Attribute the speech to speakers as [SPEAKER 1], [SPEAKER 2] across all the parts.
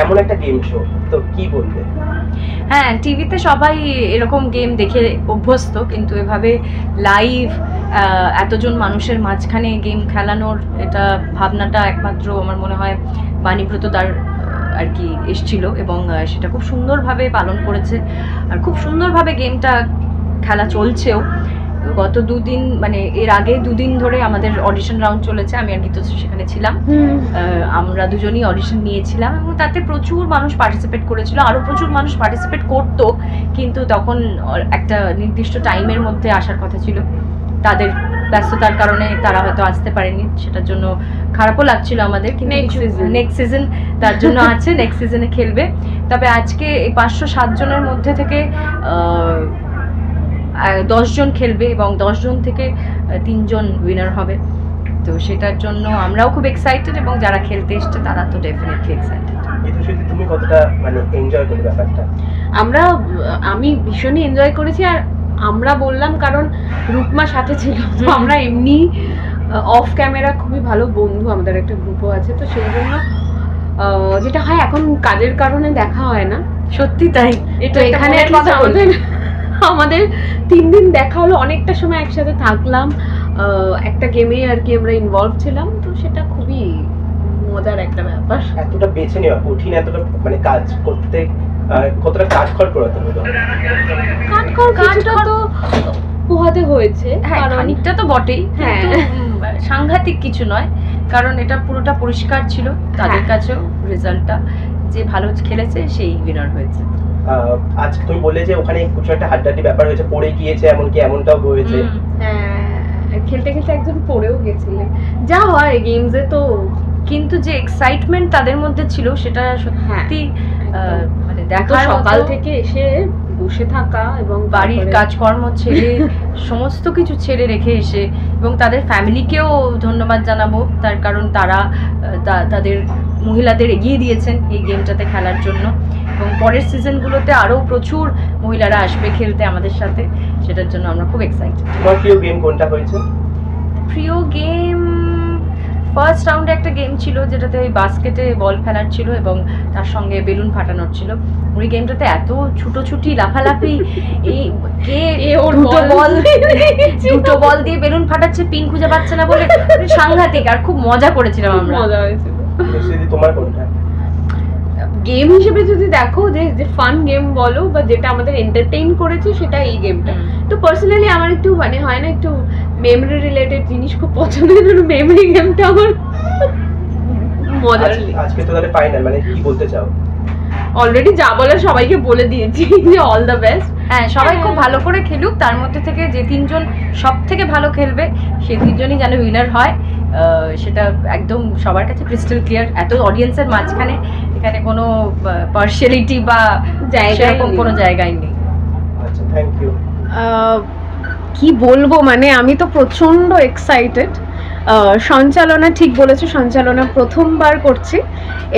[SPEAKER 1] এমন একটা game show, তো কি বলবে?
[SPEAKER 2] হ্যাঁ, টিভিতে সবাই এরকম গেম দেখে অভ্যস্ত, কিন্তু এভাবে লাইভ এতজন মানুষের মাঝখানে গেম খেলানোর এটা ভাবনাটা একমাত্র আমার মনে হয় বাণীব্রত তার আর কি এসছিল, এবং সেটা খুব সুন্দরভাবে পালন করেছে, আর খুব সুন্দরভাবে গেমটা খেলা চলছেও। গত দুদিন, মানে এর আগে দুদিন ধরে আমাদের অডিশন রাউন্ড চলেছে, আমি আর গীত সেখানে ছিলাম। আমরা দুজনই অডিশন নিয়েছিলাম এবং তাতে প্রচুর মানুষ পার্টিসিপেট করেছিল, আরও প্রচুর মানুষ পার্টিসিপেট করতো, কিন্তু তখন একটা নির্দিষ্ট টাইমের মধ্যে আসার কথা ছিল, তাদের ব্যস্ততার কারণে তারা হয়তো আসতে পারেনি, সেটার জন্য খারাপও লাগছিল আমাদের। কিন্তু নেক্সট সিজন তার জন্য আছে, নেক্সট সিজনে খেলবে। তবে আজকে এই 507 জনের মধ্যে থেকে 10 জন খেলবে এবং 10 জন থেকে 3 জন উইনার হবে। তো সেটার জন্য আমরাও খুব এক্সাইটেড, এবং যারা খেলতে এসছে তারা তো ডেফিনেটলি এক্সাইটেড।
[SPEAKER 1] তুমি কতটা মানে এনজয় করলে ব্যাপারটা?
[SPEAKER 3] আমি ভীষণই এনজয় করেছি, আর আমরা বললাম কারণ রূপমা সাথে ছিল, তো আমরা এমনি অফ ক্যামেরা খুবই ভালো বন্ধু, আমাদের একটা গ্রুপও আছে, তো সেই জন্য যেটা হয় এখন কাজের কারণে দেখা হয় না।
[SPEAKER 2] সত্যি তাই,
[SPEAKER 3] এটা এখানে আমাদের 3 দিন দেখা হলো, অনেকটা সময় একসাথে থাকলাম, একটা গেমে আর কি আমরা ইনভলভ ছিলাম, তো সেটা খুবই মজার একটা ব্যাপার।
[SPEAKER 1] এতটা বেছে নেওয়া কঠিন, এতটা মানে কাজ করতে কতটা কাজখড় করতে হলো?
[SPEAKER 3] কাজটা তো পোহাতে হয়েছে,
[SPEAKER 2] খানিকটা তো বটেই, কিন্তু সাংঘাতিক কিছু নয়, কারণ এটা পুরোটা পরিষ্কার ছিল তাদের কাছেও। রেজাল্টটা যে ভালো খেলেছে সেই উইনার হয়েছে।
[SPEAKER 1] আজ তুমি বললে যে ওখানে কিছু একটা হাড্ডাহাড্ডি ব্যাপার হয়েছে, পড়ে গিয়েছে, এমনকি এমনটাও হয়েছে।
[SPEAKER 3] খেলতে খেলতে একজন পড়েও গেছিলেন, যা হয় গেমসে তো।
[SPEAKER 2] কিন্তু যে এক্সাইটমেন্ট তাদের মধ্যে ছিল সেটা সত্যি মানে দেখার,
[SPEAKER 3] সকাল থেকে এসে বসে থাকা এবং
[SPEAKER 2] বাড়ির কাজকর্ম ছেড়ে সমস্ত কিছু ছেড়ে রেখে এসে, এবং তাদের ফ্যামিলিকেও ধন্যবাদ জানাবো, তার কারণ তারা তাদের মহিলাদের এগিয়ে দিয়েছেন এই গেমটাতে খেলার জন্য, এবং পরের সিজনগুলোতে আরও প্রচুর মহিলারা আসবে খেলতে আমাদের সাথে, সেটার জন্য আমরা খুব এক্সাইটেড।
[SPEAKER 1] তোমার প্রিয় গেম কোনটা হয়েছে?
[SPEAKER 2] প্রিয় গেম ফার্স্ট রাউন্ডে একটা গেম ছিল যেটাতে ওই বাস্কেটে বল ফেলার ছিল এবং তার সঙ্গে বেলুন ফাটানোর ছিল। ওই গেমটাতে এত ছুটোছুটি লাফালাফি, এই কে দুটো বল দিয়ে বেলুন ফাটাচ্ছে, পিন খুঁজে পাচ্ছে না বলে, সাংঘাতিক, আর খুব মজা করেছিলাম আমরা।
[SPEAKER 3] মজা হয়েছিল।
[SPEAKER 1] তোমার কোনটা
[SPEAKER 3] গেম হিসেবে যদি দেখো, যে ফান গেম বলো বা যেটা আমাদের এন্টারটেইন করেছে, সেটা এই গেমটা। তো পার্সোনালি আমার একটু মানে হয় না, একটু মেমরি রিলেটেড জিনিস খুব পছন্দের, জন্য মেমরি গেমটা আমার মজার।
[SPEAKER 1] আজকে তো তাহলে ফাইনাল, মানে কি বলতে চাও?
[SPEAKER 3] অলরেডি যা বলার সবাইকে বলে দিয়েছি, যে অল দ্য বেস্ট।
[SPEAKER 2] হ্যাঁ, সবাই খুব ভালো করে খেলুক, তার মধ্যে থেকে যে 3 জন সব থেকে ভালো খেলবে সেই 3 জনই যেন উইনার হয়, সেটা একদম সবার কাছে ক্রিস্টাল ক্লিয়ার। এত অডিয়েন্সের মাঝখানে এখানে কোনো পার্শিয়ালিটি বা সেরকম কোনো জায়গায় নেই।
[SPEAKER 1] আচ্ছা, থ্যাংক ইউ।
[SPEAKER 3] কি বলবো, মানে আমি তো প্রচন্ড এক্সাইটেড। সঞ্চালনা ঠিক বলেছো, সঞ্চালনা প্রথমবার করছি,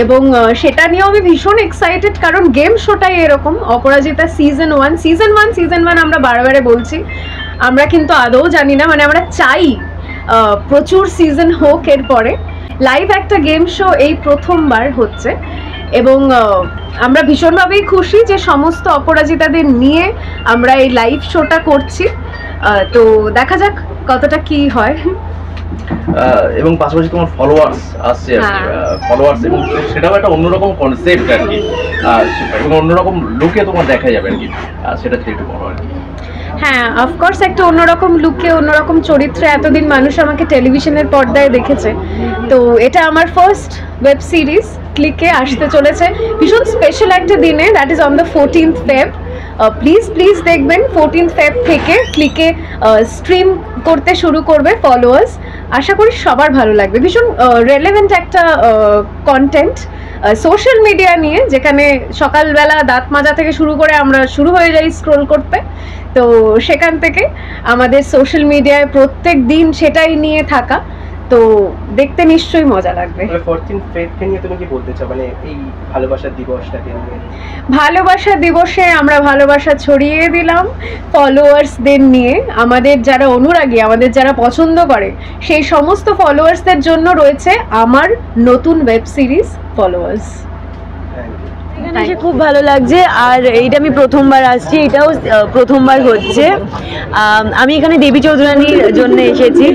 [SPEAKER 3] এবং সেটা নিয়েও আমি ভীষণ এক্সাইটেড, কারণ গেম শোটাই এরকম। অপরাজিতা সিজন 1 আমরা বারে বলছি, আমরা কিন্তু আদৌ জানি না, মানে আমরা চাই প্রচুর সিজন হোক এরপরে। লাইভ একটা গেম শো এই প্রথমবার হচ্ছে, এবং আমরা ভীষণভাবেই খুশি যে সমস্ত অপরাজিতাদের নিয়ে আমরা এই লাইভ শোটা করছি। তো দেখা যাক কতটা কি হয়।
[SPEAKER 4] এবং পাশাপাশি তোমার ফলোয়ার্স আসছে আর কি, ফলোয়ার্স, এবং সেটাও একটা অন্যরকম কনসেপ্ট আর কি, এবং অন্যরকম লুকে তোমার দেখা যাবে আর কি, সেটা একটু বড় আর কি।
[SPEAKER 3] হ্যাঁ, অফকোর্স একটা অন্যরকম লুকে, অন্যরকম চরিত্রে এতদিন মানুষ আমাকে টেলিভিশনের পর্দায় দেখেছে, তো এটা আমার ফার্স্ট ওয়েব সিরিজ ক্লিকে আসতে চলেছে ভীষণ স্পেশাল একটা দিনে, that is on the 14th Feb। Please দেখবেন, 14th Feb থেকে ক্লিকে স্ট্রিম করতে শুরু করবে ফলোয়ার্স। আশা করি সবার ভালো লাগবে, ভীষণ রেলেভেন্ট একটা কন্টেন্ট সোশ্যাল মিডিয়া নিয়ে, যেখানে সকালবেলা দাঁত মাজা থেকে শুরু করে আমরা শুরু হয়ে যাই স্ক্রোল করতে, তো সেখান থেকে আমাদের সোশ্যাল মিডিয়ায় প্রত্যেক দিন সেটাই নিয়ে থাকা, তো দেখতে নিশ্চয়ই মজা লাগবে।
[SPEAKER 1] 14th Feb নিয়ে তুমি কি বলতে চাও, মানে এই ভালোবাসা দিবসটাকে নিয়ে?
[SPEAKER 3] ভালোবাসা দিবসে আমরা ভালোবাসা ছড়িয়ে দিলাম ফলোয়ার্সদের নিয়ে, আমাদের যারা অনুরাগী, আমাদের যারা পছন্দ করে সেই সমস্ত ফলোয়ার্সদের জন্য রয়েছে আমার নতুন ওয়েব সিরিজ ফলোয়ার্স।
[SPEAKER 5] এখানে এসে খুব ভালো লাগছে, আর এইটা আমি প্রথমবার আসছি, এটাও প্রথমবার হচ্ছে। আমি এখানে দেবী চৌধুরানীর জন্য এসেছি,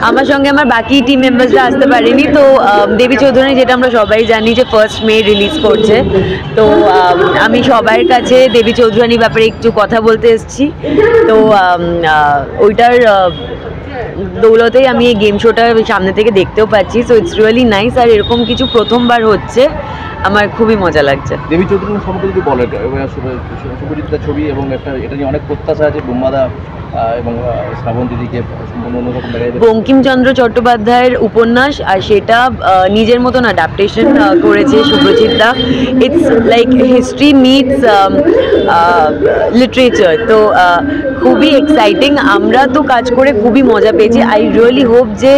[SPEAKER 5] আমার সঙ্গে আমার বাকি টিম মেম্বার্সরা আসতে পারেনি। তো দেবী চৌধুরানী, যেটা আমরা সবাই জানি যে 1 মে রিলিজ করছে, তো আমি সবার কাছে দেবী চৌধুরানীর ব্যাপারে একটু কথা বলতে এসেছি। তো ওইটার দৌলতেই আমি এই গেম শোটা সামনে থেকে দেখতেও পাচ্ছি। সো ইটস রিয়েলি নাইস, আর এরকম কিছু প্রথমবার হচ্ছে, আমার খুবই মজা লাগছে।
[SPEAKER 4] দেবী চৌধুরীর সম্পর্কে যদি বলেন, শুভজিৎদার ছবি এবং একটা এটা নিয়ে অনেক প্রত্যাশা আছে, বুম্বাদা এবং শ্রাবণ দিদিকে সম্পূর্ণ অন্যরকম দেখা যাবে।
[SPEAKER 5] বঙ্কিমচন্দ্র চট্টোপাধ্যায়ের উপন্যাস, আর সেটা নিজের মতন অ্যাডাপ্টেশন করেছে শুভজিৎদা। It's like history meets literature. তো খুবই এক্সাইটিং, আমরা তো কাজ করে খুবই মজা পেয়েছি। আই রিয়েলি হোপ যে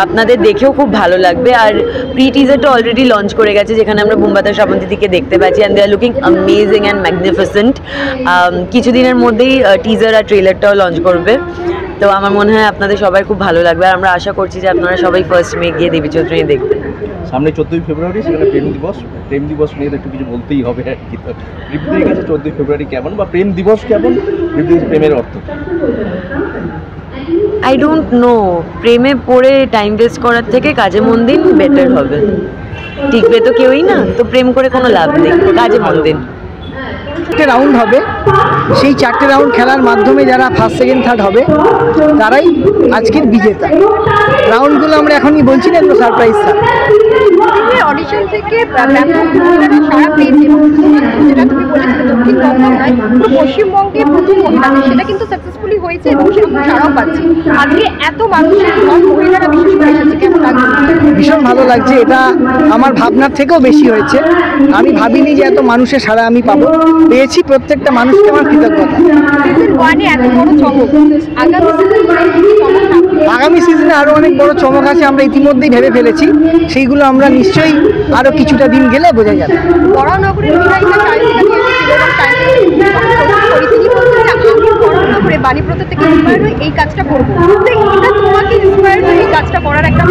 [SPEAKER 5] আপনাদের দেখেও খুব ভালো লাগবে। আর প্রি টিজারটা অলরেডি লঞ্চ করে গেছে, যেখানে আমরা বুম্বাদা শ্রাবণ দিদিকে দেখতে পাচ্ছি, and they are looking amazing and magnificent. কিছুদিনের মধ্যেই টিজার আর ট্রেলারটাও লঞ্চ করবে। তো আমার মনে হয় আপনাদের সবাই খুব ভালো লাগবে, আর আমরা আশা করছি যে আপনারা সবাই 1 মে গিয়ে দেবী চৌধুরানী দেখবেন।
[SPEAKER 4] সামনে 14ই ফেব্রুয়ারি, সেখানে প্রেম দিবস নিয়ে তো একটু কিছু বলতেই হবে আর কি। তো রিপুদের কাছে 14ই ফেব্রুয়ারি কেমন, বা প্রেম দিবস কেমন, রিপুদের প্রেমের অর্থ?
[SPEAKER 5] আই ডোন্ট নো, প্রেমে পড়ে টাইম ওয়েস্ট করার থেকে কাজে মন দিন বেটার হবে। টিকবে তো কেউই না, তো প্রেম করে কোনো লাভ নেই, কাজে মন দিন।
[SPEAKER 6] 4টে রাউন্ড হবে, সেই 4টে রাউন্ড খেলার মাধ্যমে যারা ফার্স্ট সেকেন্ড থার্ড হবে তারাই আজকের বিজেতা। রাউন্ডগুলো আমরা এখনই বলছি না, এগুলো সারপ্রাইজ থাকবে।
[SPEAKER 3] অডিশন থেকে ব্যাপক সারা পেয়েছে, যেটা তুমি বলেছিলে দক্ষিণবঙ্গ নয়, পুরো পশ্চিমবঙ্গের প্রথম মহিলা, সেটা কিন্তু সাকসেসফুলি হয়েছে এবং সেরকম সারাও পাচ্ছে। আজকে এত মানুষের ঘর মহিলারা বিশেষ করে এসেছে, কেমন লাগছে?
[SPEAKER 6] ভীষণ ভালো লাগছে, এটা আমার ভাবনার থেকেও বেশি হয়েছে। আমি ভাবিনি যে এত মানুষের সাড়া আমি পাবো, পেয়েছি। প্রত্যেকটা মানুষকে আমার কৃতজ্ঞতা।
[SPEAKER 3] সিজন 1-এ এত বড় চমক,
[SPEAKER 6] আগামী সিজনে আরও অনেক বড় চমক আছে, আমরা ইতিমধ্যেই ভেবে ফেলেছি। সেইগুলো আমরা নিশ্চয়ই আরও কিছুটা দিন গেলে বোঝা যাবে।
[SPEAKER 3] বরানগরের বিধায়িকা সায়ন্তিকা এসেছিল এবং তিনি বলছেন যে আমি বরানগরে বাণীব্রত থেকে ইন্সপায়ার হয়ে এই কাজটা করবো। তো এটা তোমাকে ইন্সপায়ার হয়ে এই কাজটা করার একটা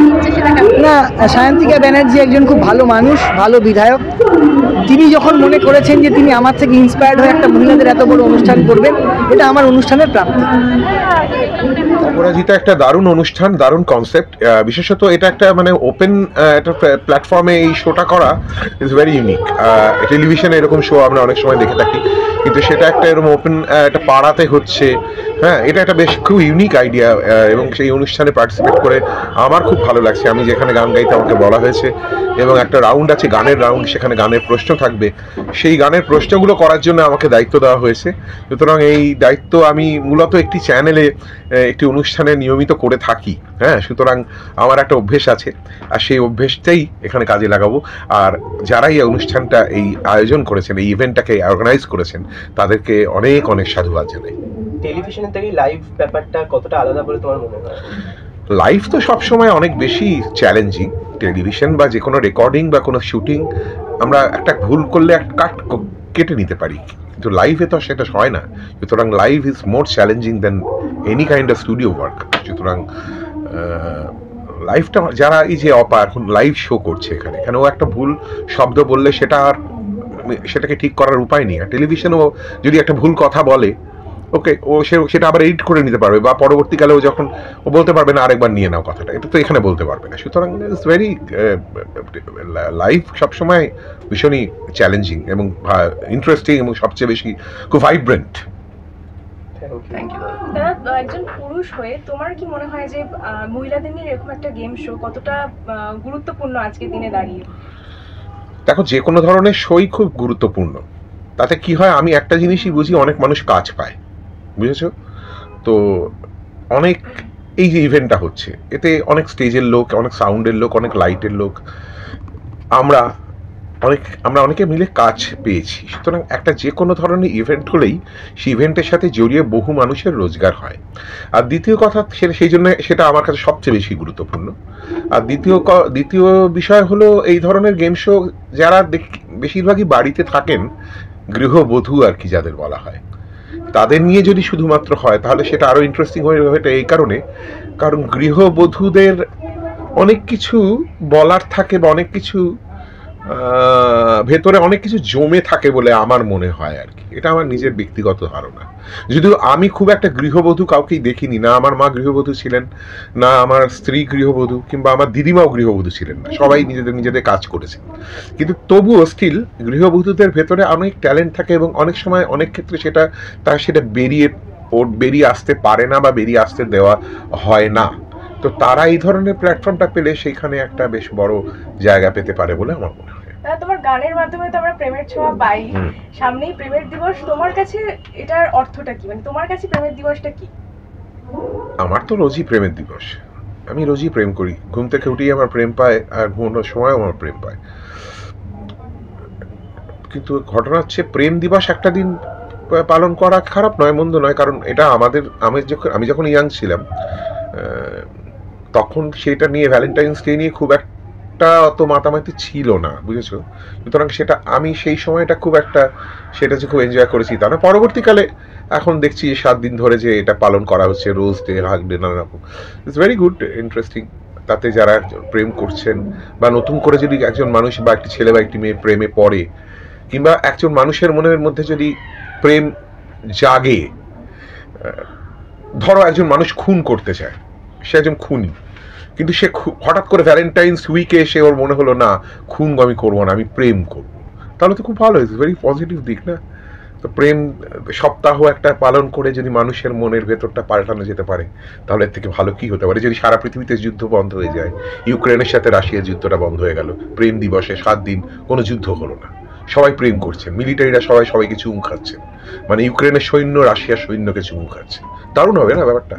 [SPEAKER 3] ইচ্ছে, সেটা কেমন?
[SPEAKER 6] না, সায়ন্তিকা ব্যানার্জি একজন খুব ভালো মানুষ, ভালো বিধায়ক। তিনি যখন মনে করেছেন যে তিনি আমার থেকে ইন্সপায়ার্ড হয়ে একটা মহিলাদের এত বড় অনুষ্ঠান করবেন, এটা আমার অনুষ্ঠানের প্রাপ্তি।
[SPEAKER 7] অপরাজিতা একটা দারুণ অনুষ্ঠান, দারুণ কনসেপ্ট। বিশেষত এটা একটা মানে ওপেন একটা প্ল্যাটফর্মে এই শোটা করা ইজ ভেরি ইউনিক। টেলিভিশনে এরকম শো আমরা অনেক সময় দেখে থাকি, কিন্তু সেটা একটা এরকম ওপেন একটা পাড়াতে হচ্ছে। হ্যাঁ, এটা একটা বেশ খুব ইউনিক আইডিয়া, এবং সেই অনুষ্ঠানে পার্টিসিপেট করে আমার খুব ভালো লাগছে। আমি যেখানে গান গাইতে আমাকে বলা হয়েছে, এবং একটা রাউন্ড আছে গানের রাউন্ড, সেখানে গানের প্রশ্ন থাকবে। সেই গানের প্রশ্নগুলো করার জন্য আমাকে দায়িত্ব দেওয়া হয়েছে। সুতরাং এই দায়িত্ব আমি মূলত একটি চ্যানেলে একটি অনুষ্ঠানে নিয়মিত করে থাকি। হ্যাঁ, সুতরাং আমার একটা অভ্যেস আছে, আর সেই অভ্যেসটাই এখানে কাজে লাগাবো। আর যারা এই অনুষ্ঠানটা এই আয়োজন করেছেন, এই ইভেন্টটাকে অর্গানাইজ করেছেন, তাদেরকে অনেক অনেক সাধুবাদ জানাই।
[SPEAKER 1] টেলিভিশনের থেকে লাইভ ব্যাপারটা কতটা আলাদা বলে তোমার মনে হয়?
[SPEAKER 7] লাইভ তো সবসময় অনেক বেশি চ্যালেঞ্জিং। টেলিভিশন বা যে কোনো রেকর্ডিং বা কোনো শুটিং, আমরা একটা ভুল করলে একটা কাট কেটে নিতে পারি, কিন্তু লাইভে তো সেটা হয় না। সুতরাং live is more challenging than any kind of studio work. সুতরাং লাইভটা যারা এই যে এখন লাইভ শো করছে, এখানেও একটা ভুল শব্দ বললে সেটাকে ঠিক করার উপায় নেই। আর টেলিভিশনেও যদি একটা ভুল কথা বলে, ওকে, সেটা আবার এডিট করে নিতে পারবে, বা পরবর্তীকালে যখন বলতে পারবে না আরেকবার নিয়ে নাও কথাটা, এটা তো এখানে বলতে পারবে না। সুতরাং ইটস ভেরি লাইভ সবসময় ভীষণই চ্যালেঞ্জিং এবং ইন্টারেস্টিং, এবং সবচেয়ে বেশি খুব ভাইব্রেন্ট।
[SPEAKER 4] Thank you.
[SPEAKER 8] দাদা, একজন পুরুষ হয়ে তোমার কি মনে হয় যে মহিলাদের নিয়ে এরকম একটা গেম শো কতটা গুরুত্বপূর্ণ আজকের দিনে দাঁড়িয়ে?
[SPEAKER 7] দেখো, যে কোনো ধরনের শোই খুব গুরুত্বপূর্ণ। তাতে কি হয়, আমি একটা জিনিসই বুঝি, অনেক মানুষ কাজ পায়, বুঝেছো তো? অনেক এই যে ইভেন্টটা হচ্ছে, এতে অনেক স্টেজের লোক, অনেক সাউন্ডের লোক, অনেক লাইটের লোক, আমরা অনেকে মিলে কাজ পেয়েছি। সুতরাং একটা যে কোনো ধরনের ইভেন্ট হলেই সেই ইভেন্টের সাথে জড়িয়ে বহু মানুষের রোজগার হয়। আর দ্বিতীয় কথা, সেই জন্য সেটা আমার কাছে সবচেয়ে বেশি গুরুত্বপূর্ণ। আর দ্বিতীয় বিষয় হলো, এই ধরনের গেম শো যারা বেশিরভাগই বাড়িতে থাকেন, গৃহবধূ আর কি যাদের বলা হয়, তাদের নিয়ে যদি শুধুমাত্র হয়, তাহলে সেটা আরও ইন্টারেস্টিং হয়ে ওঠে। এই কারণ গৃহবধূদের অনেক কিছু বলার থাকে, বা অনেক কিছু ভেতরে অনেক কিছু জমে থাকে বলে আমার মনে হয় আর কি, এটা আমার নিজের ব্যক্তিগত ধারণা। যদিও আমি খুব একটা গৃহবধূ কাউকেই দেখিনি, না আমার মা গৃহবধূ ছিলেন, না আমার স্ত্রী গৃহবধূ, কিংবা আমার দিদিমাও গৃহবধূ ছিলেন না, সবাই নিজেদের কাজ করেছেন। কিন্তু তবুও স্টিল গৃহবধূদের ভেতরে অনেক ট্যালেন্ট থাকে এবং অনেক সময় অনেক ক্ষেত্রে সেটা বেরিয়ে আসতে পারে না বা বেরিয়ে আসতে দেওয়া হয় না। তো তারা এই ধরনের প্ল্যাটফর্মটা পেলে সেইখানে একটা বেশ বড় জায়গা পেতে পারে বলে আমার মনে হয়।
[SPEAKER 8] তোমার গানের মাধ্যমে তো আমরা প্রেমের ছোঁয়া পাই, সামনেই প্রেমের দিবস, তোমার কাছে এটার অর্থটা কি, মানে তোমার কাছে প্রেমের দিবসটা কি?
[SPEAKER 7] আমার তো রোজই প্রেমের দিবস, আমি রোজই প্রেম করি, ঘুম থেকে উঠেই আমার প্রেম পায়, আর ঘুমানোর সময়ও আমার প্রেম পায়। কিন্তু ঘটনা হচ্ছে প্রেম দিবস একটা দিন পালন করা খারাপ নয়, মন্দ নয়, কারণ এটা আমি যখন ইয়াং ছিলাম তখন সেটা নিয়ে ভ্যালেন্টাইন্স ডে নিয়ে খুব একটা অত মাতামাতি ছিল না, বুঝেছো? সুতরাং আমি সেই সময়টা খুব এনজয় করেছি। তা না, পরবর্তীকালে এখন দেখছি 7 দিন ধরে যে এটা পালন করা হচ্ছে, রোজ ডে, হাগ ডে, নানা রকম। It's very good, interesting. তাতে যারা প্রেম করছেন বা নতুন করে যদি একজন মানুষ বা একটি ছেলে বা একটি মেয়ে প্রেমে পড়ে, কিংবা একজন মানুষের মনের মধ্যে যদি প্রেম জাগে, ধরো একজন মানুষ খুন করতে চায়, সে একজন খুনি, কিন্তু সে হঠাৎ করে ভ্যালেন্টাইন্স উইকে এসে ওর মনে হলো না খুন আমি করবো না, আমি প্রেম করবো, তাহলে তো খুব ভালো, ইটস ভেরি পজিটিভ দিক না? তো প্রেম সপ্তাহ একটা পালন করে যদি মানুষের মনের ভেতরটা পাল্টানো যেতে পারে, তাহলে এর থেকে ভালো কি হতে পারে? যদি সারা পৃথিবীতে যুদ্ধ বন্ধ হয়ে যায়, ইউক্রেনের সাথে রাশিয়ার যুদ্ধটা বন্ধ হয়ে গেল, প্রেম দিবসে 7 দিন কোনো যুদ্ধ হলো না, সবাই প্রেম করছেন, মিলিটারিরা সবাইকে চুমু খাচ্ছেন, মানে ইউক্রেনের সৈন্য রাশিয়ার সৈন্যকে চুমু খাচ্ছে, দারুণ হবে না ব্যাপারটা?